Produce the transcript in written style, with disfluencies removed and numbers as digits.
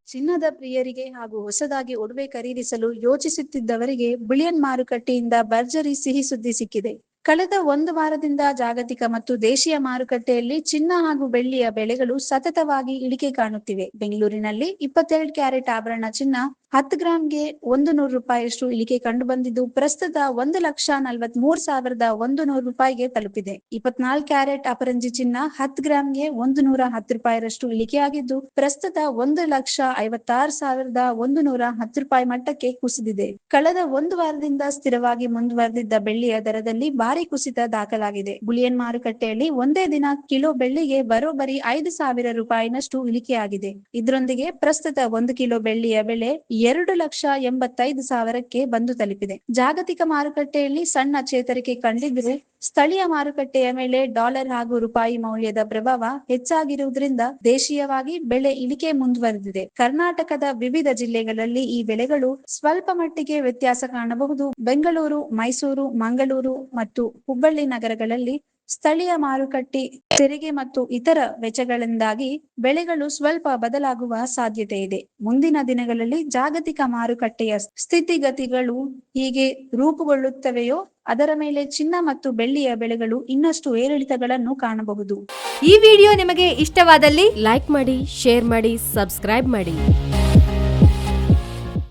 ಚಿನ್ನದ ಪ್ರಿಯರಿಗೆ ಹಾಗೂ ಹೊಸದಾಗಿ ಒಡವೆ ಖರೀದಿಸಲು ಯೋಚಿಸುತ್ತಿದ್ದವರಿಗೆ ಬುಲಿಯನ್ ಮಾರುಕಟ್ಟೆಯಿಂದ ಭರ್ಜರಿ ಸಿಹಿ ಸುದ್ದಿ ಸಿಕ್ಕಿದೆ. ಕಳೆದ ಒಂದು ವಾರದಿಂದ ಜಾಗತಿಕ ಮತ್ತು ದೇಶೀಯ ಮಾರುಕಟ್ಟೆಯಲ್ಲಿ ಚಿನ್ನ ಹಾಗೂ ಬೆಳ್ಳಿಯ ಬೆಲೆಗಳು ಸತತವಾಗಿ ಇಳಿಕೆ ಕಾಣುತ್ತಿವೆ. ಬೆಂಗಳೂರಿನಲ್ಲಿ 22 ಕ್ಯಾರೆಟ್ ಆಭರಣ ಚಿನ್ನ 10 ಗ್ರಾಂಗೆ ₹100 ಇಳಿಕೆ ಕಂಡು ಬಂದಿದ್ದು, ಪ್ರಸ್ತುತ 1,43,100 ತಲುಪಿದೆ. 24 ಕ್ಯಾರೆಟ್ ಅಪರಂಜಿ ಚಿನ್ನ 10 ಗ್ರಾಂಗೆ ₹110 ಇಳಿಕೆಯಾಗಿದ್ದು, ಪ್ರಸ್ತುತ 1,56,110 ಮಟ್ಟಕ್ಕೆ ಕುಸಿದಿದೆ. ಕಳೆದ ಒಂದು ವಾರದಿಂದ ಸ್ಥಿರವಾಗಿ ಮುಂದುವರೆದಿದ್ದ ಬೆಳ್ಳಿಯ ದರದಲ್ಲಿ ಭಾರಿ ಕುಸಿತ ದಾಖಲಾಗಿದೆ. ಬುಲಿಯನ್ ಮಾರುಕಟ್ಟೆಯಲ್ಲಿ ಒಂದೇ ದಿನ ಕಿಲೋ ಬೆಳ್ಳಿಗೆ ಬರೋಬ್ಬರಿ ₹5,000 ಇಳಿಕೆಯಾಗಿದೆ. ಇದರೊಂದಿಗೆ ಪ್ರಸ್ತುತ 1 ಕಿಲೋ ಬೆಳ್ಳಿಯ ಬೆಲೆ $2,85,000 ಬಂದು ತಲುಪಿದೆ. ಜಾಗತಿಕ ಮಾರುಕಟ್ಟೆಯಲ್ಲಿ ಸಣ್ಣ ಚೇತರಿಕೆ ಕಂಡಿದ್ದರೂ ಸ್ಥಳೀಯ ಮಾರುಕಟ್ಟೆಯ ಮೇಲೆ ಡಾಲರ್ ಹಾಗೂ ರೂಪಾಯಿ ಮೌಲ್ಯದ ಪ್ರಭಾವ ಹೆಚ್ಚಾಗಿರುವುದರಿಂದ ದೇಶೀಯವಾಗಿ ಬೆಲೆ ಇಳಿಕೆ ಮುಂದುವರೆದಿದೆ. ಕರ್ನಾಟಕದ ವಿವಿಧ ಜಿಲ್ಲೆಗಳಲ್ಲಿ ಈ ಬೆಲೆಗಳು ಸ್ವಲ್ಪ ಮಟ್ಟಿಗೆ ವ್ಯತ್ಯಾಸ ಕಾಣಬಹುದು. ಬೆಂಗಳೂರು, ಮೈಸೂರು, ಮಂಗಳೂರು ಮತ್ತು ಹುಬ್ಬಳ್ಳಿ ನಗರಗಳಲ್ಲಿ ಸ್ಥಳೀಯ ಮಾರುಕಟ್ಟೆ ತೆರಿಗೆ ಮತ್ತು ಇತರ ವೆಚ್ಚಗಳಿಂದಾಗಿ ಬೆಲೆಗಳು ಸ್ವಲ್ಪ ಬದಲಾಗುವ ಸಾಧ್ಯತೆ ಇದೆ. ಮುಂದಿನ ದಿನಗಳಲ್ಲಿ ಜಾಗತಿಕ ಮಾರುಕಟ್ಟೆಯ ಸ್ಥಿತಿಗತಿಗಳು ಹೀಗೆ ರೂಪುಗೊಳ್ಳುತ್ತವೆಯೋ ಅದರ ಮೇಲೆ ಚಿನ್ನ ಮತ್ತು ಬೆಳ್ಳಿಯ ಬೆಲೆಗಳು ಇನ್ನಷ್ಟು ಏರಿಳಿತಗಳನ್ನು ಕಾಣಬಹುದು. ಈ ವಿಡಿಯೋ ನಿಮಗೆ ಇಷ್ಟವಾದಲ್ಲಿ ಲೈಕ್ ಮಾಡಿ, ಶೇರ್ ಮಾಡಿ, ಸಬ್ಸ್ಕ್ರೈಬ್ ಮಾಡಿ.